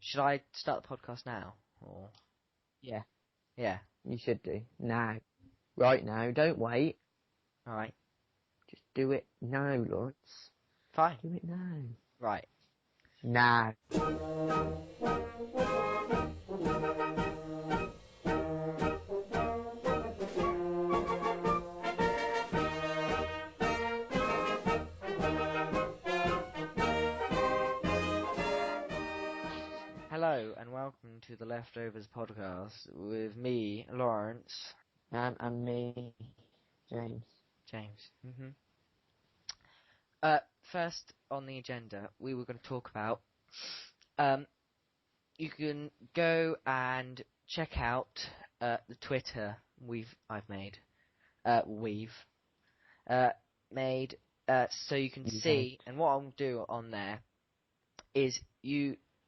Should I start the podcast now? Or Yeah, yeah. you should do. Now. Right now, don't wait. Alright. Just do it now, Lawrence. Fine. Do it now. Right. Now. Hello and welcome to the Leftovers podcast with me, Lawrence. And me, James. James. First on the agenda, we were going to talk about. You can go and check out the Twitter I've made. Made so you can see, and what I'll do on there is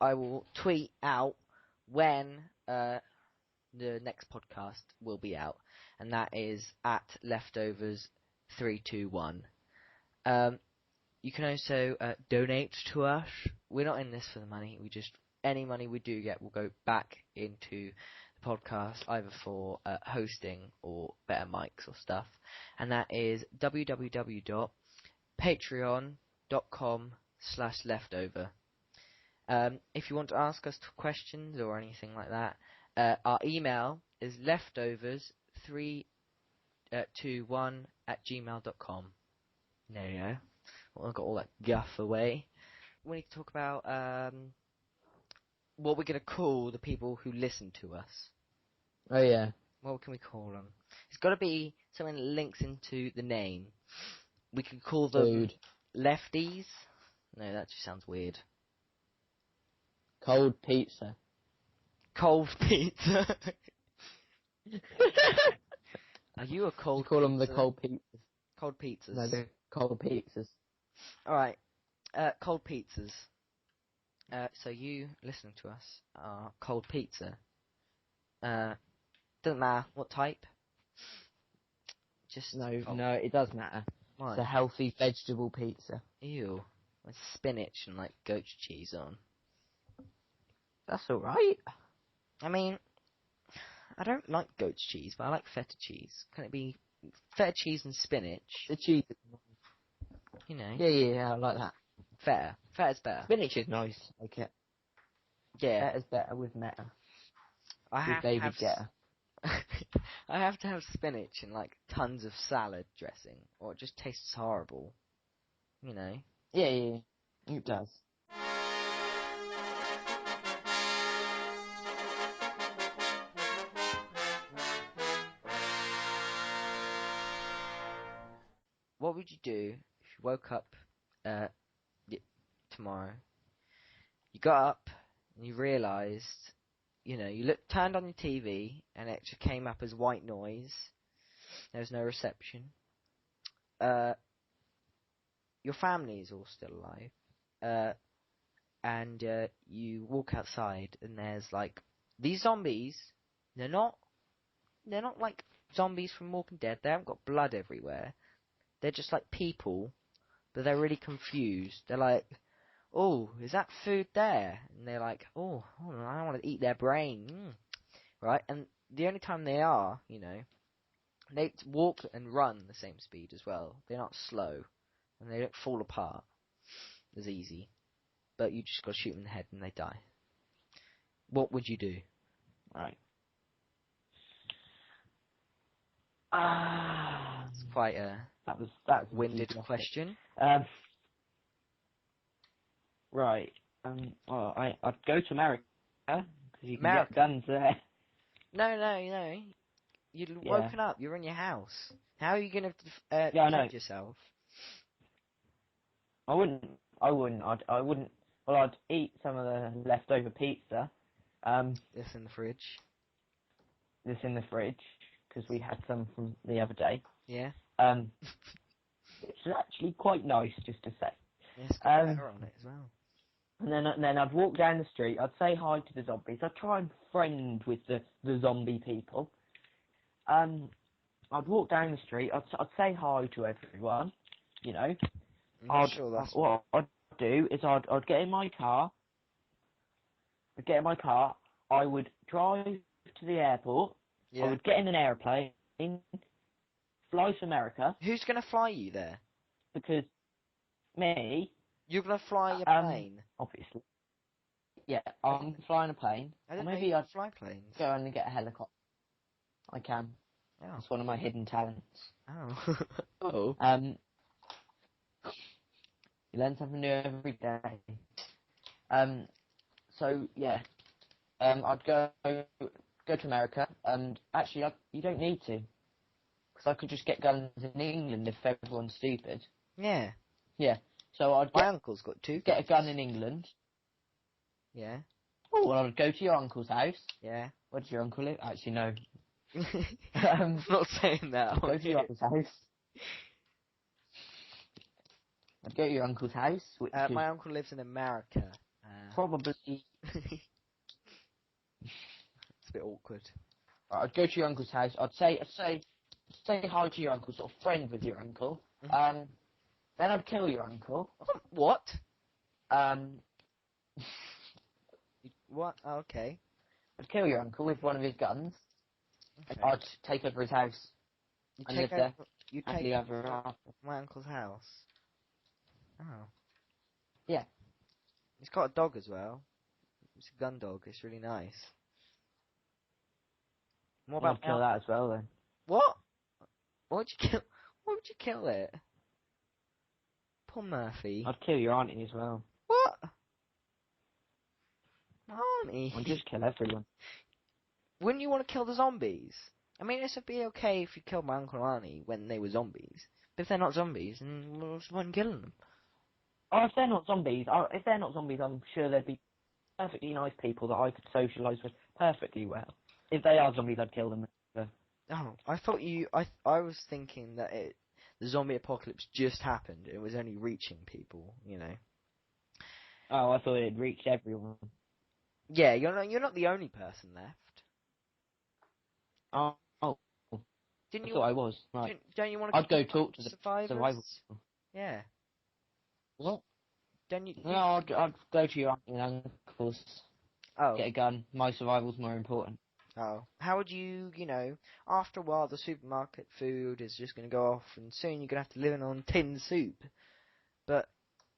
I will tweet out when the next podcast will be out, and that is at Leftovers321. You can also donate to us. We're not in this for the money. Any money we do get will go back into the podcast, either for hosting or better mics or stuff. And that is www.patreon.com/leftover. If you want to ask us questions or anything like that, our email is leftovers321@gmail.com. There you go. Well, I've got all that guff away. We need to talk about what we're going to call the people who listen to us. Oh, yeah. What can we call them? It's got to be something that links into the name. We could call them Food. lefties. No, that just sounds weird. Cold pizza. Cold pizza. Are you a cold? You call them the pizza? cold pizzas. Cold pizzas. No, they're cold pizzas. All right. Cold pizzas. So you listening to us are cold pizza. Doesn't matter what type. Just No, cold. it does matter. Why? It's a healthy vegetable pizza. Ew. With spinach and like goat cheese on. That's alright. I mean, I don't like goat cheese, but I like feta cheese. Can it be feta cheese and spinach? The cheese. You know. Yeah, I like that. Feta. Feta's better. Spinach is nice. I like it. Yeah. Feta's better with Meta. I With have David to have Guetta. I have to have spinach and like tons of salad dressing, or it just tastes horrible. You know. Yeah. It does. What would you do if you woke up tomorrow? You got up and you realised, you turned on your TV and it just came up as white noise. There was no reception. Your family is all still alive. And you walk outside and there's like these zombies. They're not like zombies from Walking Dead. They haven't got blood everywhere. They're just like people, but they're really confused. They're like, oh, is that food there? And they're like, oh I don't want to eat their brain. Right? And the only time they are, they walk and run the same speed as well. They're not slow. And they don't fall apart as easy. But you just got to shoot them in the head and they die. What would you do? Right. It's quite a that's winded question. Right. Well, I'd go to America because you can America? get guns there. No. You'd woken up. You're in your house. How are you going to defend yourself? I wouldn't. Well, I'd eat some of the leftover pizza. This in the fridge. Because we had some from the other day. Yeah. It's actually quite nice, just to say. Yeah, it's got butter on it as well. And then I'd walk down the street. I'd say hi to the zombies. I'd try and friend with the zombie people. I'd walk down the street. I'd say hi to everyone. I'm sure that's what I'd do is I'd get in my car. I'd get in my car. I would drive to the airport. Yeah. I would get in an airplane, fly to America, Who's gonna fly you there? because me, You're gonna fly your um, plane. obviously, yeah, I'm flying a plane. I Or didn't know maybe you I'd could fly planes. go and get a helicopter. I can. Oh. It's one of my hidden talents. Oh. Oh. You learn something new every day. So yeah, I'd go to America, and actually, you don't need to, because I could just get guns in England if everyone's stupid. Yeah. Yeah. So I'd My uncle's got two. get a gun in England. Yeah. Oh, well, I'd go to your uncle's house. Yeah. Where does your uncle live? Actually, no. I'm not saying that. Go to your uncle's house. I'd go to your uncle's house, which is my uncle lives in America. probably. It's a bit awkward. I'd go to your uncle's house. I'd say hi to your uncle, sort of friend with your uncle. Mhm. Then I'd kill your uncle. What? Um, What? Oh, okay. I'd kill your uncle with one of his guns. Okay. I'd take over his house You and take live there. You Happily take ever after. my uncle's house. Oh. Yeah. He's got a dog as well. It's a gun dog. It's really nice. What about I'd kill that as well then. What? What would you kill? Why would you kill it? Poor Murphy. I'd kill your auntie as well. What? Auntie. I'd just kill everyone. Wouldn't you want to kill the zombies? I mean, it'd be okay if you killed my uncle and auntie when they were zombies. But if they're not zombies, then what's the point in killing them? Oh, if they're not zombies, I'm sure there'd be perfectly nice people that I could socialise with perfectly well. If they are zombies, I'd kill them. Oh, I thought you. I was thinking that the zombie apocalypse just happened. It was only reaching people, you know. Oh, I thought it had reached everyone. Yeah, you're not the only person left. Oh, Didn't I you? thought I was. Right. Don't you want to? I'd go talk to the survivors? survival. Yeah. What? Don't you? No, I'd go to your auntie and uncle's, Oh. get a gun. My survival's more important. Oh. How would you, after a while the supermarket food is just going to go off and soon you're going to have to live on tinned soup. But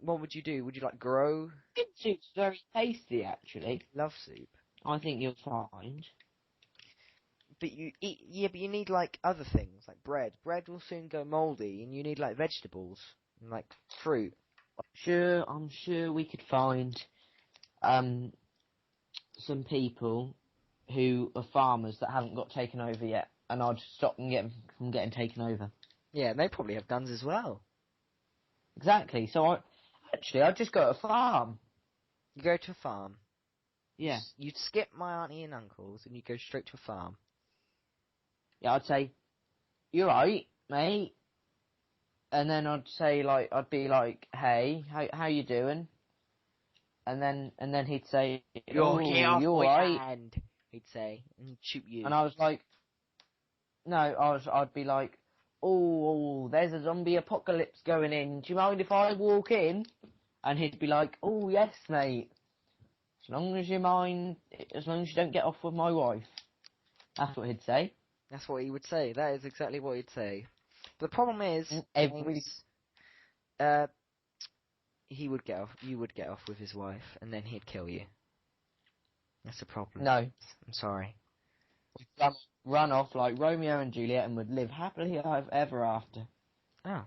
what would you do? Would you grow? Tin soup's very tasty, actually. Love soup. I think you'll find. But but you need other things, like bread. Bread will soon go mouldy and you need vegetables and fruit. I'm sure we could find some people who are farmers that haven't got taken over yet, and I'd stop them from getting taken over. Yeah, and they probably have guns as well. Exactly. So I'd just go to a farm. You go to a farm. Yeah. You'd skip my auntie and uncles and you go straight to a farm. Yeah, I'd say, "You right, mate?" And then I'd say I'd be like, "Hey, how you doing?" And then he'd say, "Oh, you alright?" Hand, he'd say, and he'd shoot you. And I was like, "No," I'd be like, "Oh, there's a zombie apocalypse going in. Do you mind if I walk in?" And he'd be like, "Oh, yes, mate. As long as you don't get off with my wife." That's what he'd say. That's what he would say. That is exactly what he'd say. But the problem is, he would get off. You would get off with his wife, and then he'd kill you. That's the problem. No. I'm sorry. We'd run off like Romeo and Juliet and would live happily ever after. Oh.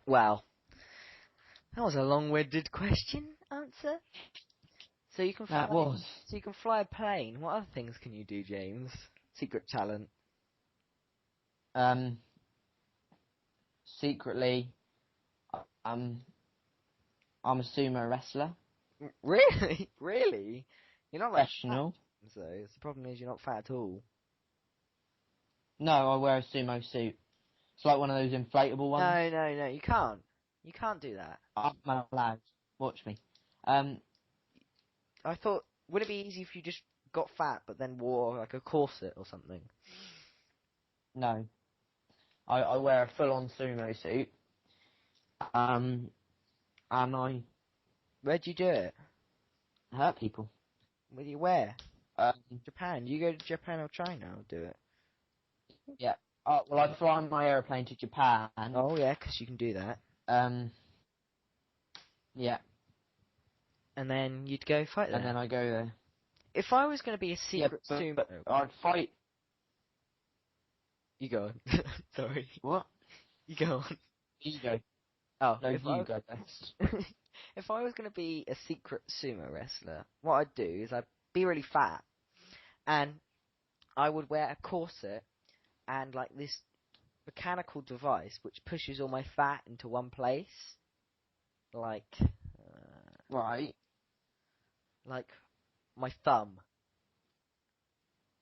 Well, that was a long-winded answer. So you can fly. So you can fly a plane. What other things can you do, James? Secret talent. Secretly, I'm a sumo wrestler. Really? Really? You're not professional. So the problem is you're not fat at all. No, I wear a sumo suit. It's like one of those inflatable ones. No, you can't. You can't do that. I'm allowed. Watch me. I thought, would it be easy if you just got fat but then wore a corset or something? No. I wear a full-on sumo suit. And I... Where'd you do it? hurt people. With you where? Um, Japan. You go to Japan or China, I'll do it. yeah. Well, I fly my aeroplane to Japan. Oh yeah, 'cause you can do that. Yeah. And then you'd go fight there. And then I go there. If I was going to be a Yeah, secret but sumo... I'd fight. You go on. Sorry. What? You go on. You go. Oh, No, you go best. if I was going to be a secret sumo wrestler, what I'd do is I'd be really fat, and I would wear a corset and like this mechanical device which pushes all my fat into one place, like Right. like my thumb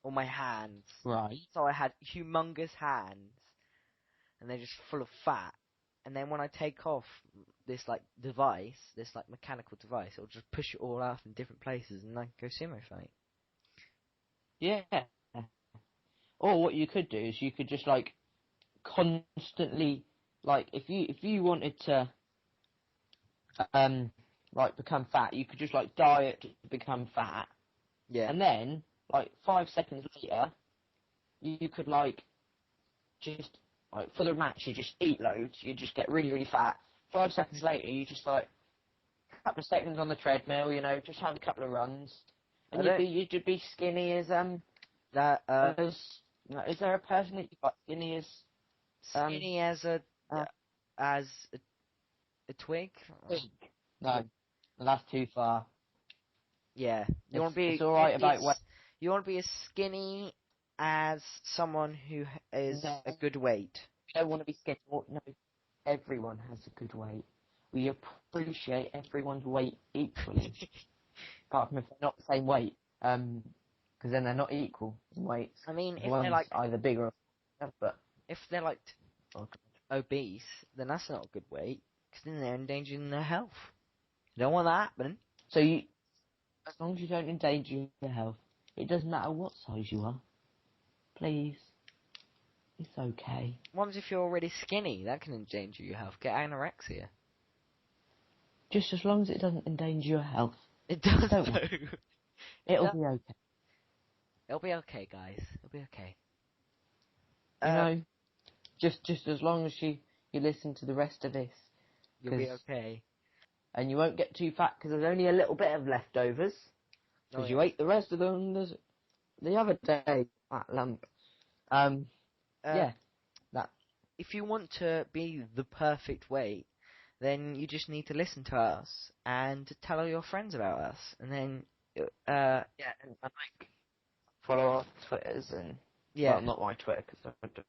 or my hands. Right. So I had humongous hands, and they're just full of fat. And then when I take off this like device, this like mechanical device, it'll just push it all out in different places, and I can go sumo fight. Yeah. Or what you could do is you could just like constantly, like if you wanted to like become fat, you could just like diet to become fat, Yeah. and then like 5 seconds later, you could like just like for the match you just eat loads, you just get really really fat. 5 seconds later, you just like a couple of seconds on the treadmill, you know, just have a couple of runs, and you'd be skinny as That as. Is there a person that you got skinny as? skinny as a uh, as a twig. No, that's too far. Yeah, you want to be. It's all right about weight. You want to be as skinny as someone who is No, a good weight. I don't want to be skinny. No, everyone has a good weight. We appreciate everyone's weight equally, apart from if they're not the same weight. Because then they're not equal in weights. I mean, if One's they're like either bigger or smaller, but oh, obese, then that's not a good weight, because then they're endangering their health. You don't want that happening. so as long as you don't endanger your health, it doesn't matter what size you are. Please, it's okay. What if you're already skinny? That can endanger your health. Get anorexia. Just as long as it doesn't endanger your health, It does. Don't though. worry. it'll be okay. It'll be okay, guys. It'll be okay. You know, just as long as you listen to the rest of this, You'll be okay. and you won't get too fat because there's only a little bit of leftovers because you ate the rest of them the other day, that lump. Yeah, that. If you want to be the perfect weight, then you just need to listen to us and tell all your friends about us, and then Yeah, and like follow our Twitters and yeah. well, not my Twitter because I don't.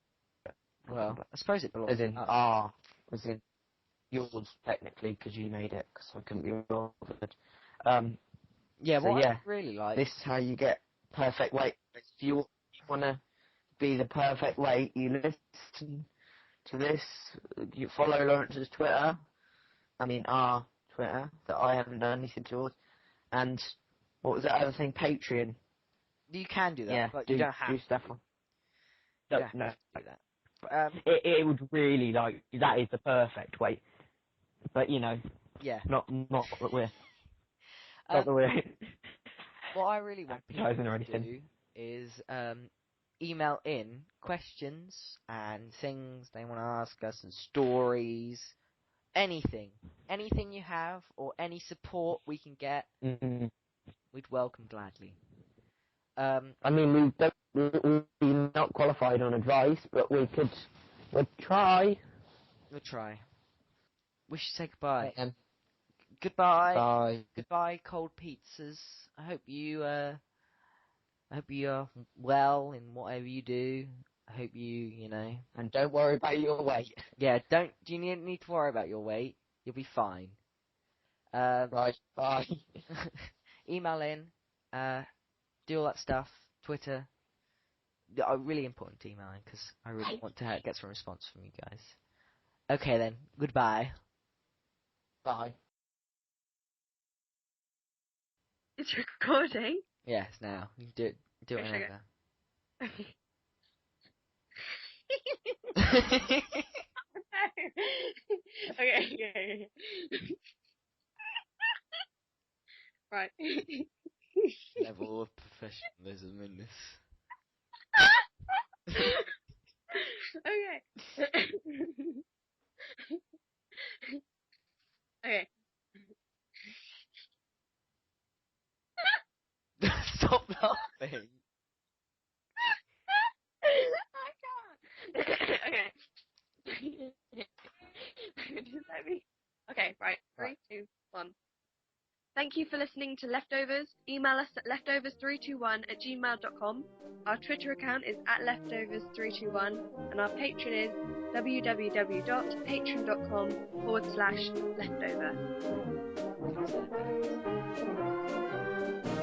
Well, I suppose it belongs As in to us. as in yours technically because you made it because I couldn't be bothered. Yeah, So what yeah, I really like. this is how you get perfect weight. If you want to be the perfect weight, you listen to this. You follow Lawrence's Twitter. I mean our Twitter that I haven't done anything towards. And what was that other thing? Patreon. You can do that, Yeah, but you don't have do stuff on. to. No, You don't no. have to do that. But, It would really like that is the perfect weight. But you know, yeah. not that we're Um, not that we're What I really want people advertising or to anything. do is email in questions and things they want to ask us and stories, anything you have or any support we can get, Mm. we'd welcome gladly. I mean, we're not qualified on advice, but we'd try. We'll try. We should say goodbye. Um, Goodbye. Bye. Goodbye, cold pizzas. I hope you are well in whatever you do. I hope you know. And don't worry about your weight. Yeah, do you need to worry about your weight? You'll be fine. Right. Bye. Email in, do all that stuff. Twitter. Really important to email in because I really want to get some response from you guys. Okay then. Goodbye. Bye. It's recording. Yes, now you can do it Okay, whenever. okay. Right. Level. professionalism in this. Okay. Okay. Stop laughing. I can't. Okay. Just let me. Okay, right. Right. 3, 2, 1. Thank you for listening to Leftovers. Email us at leftovers321@gmail.com. Our Twitter account is @leftovers321, and our Patreon is www.patreon.com/leftover. I think I said it better.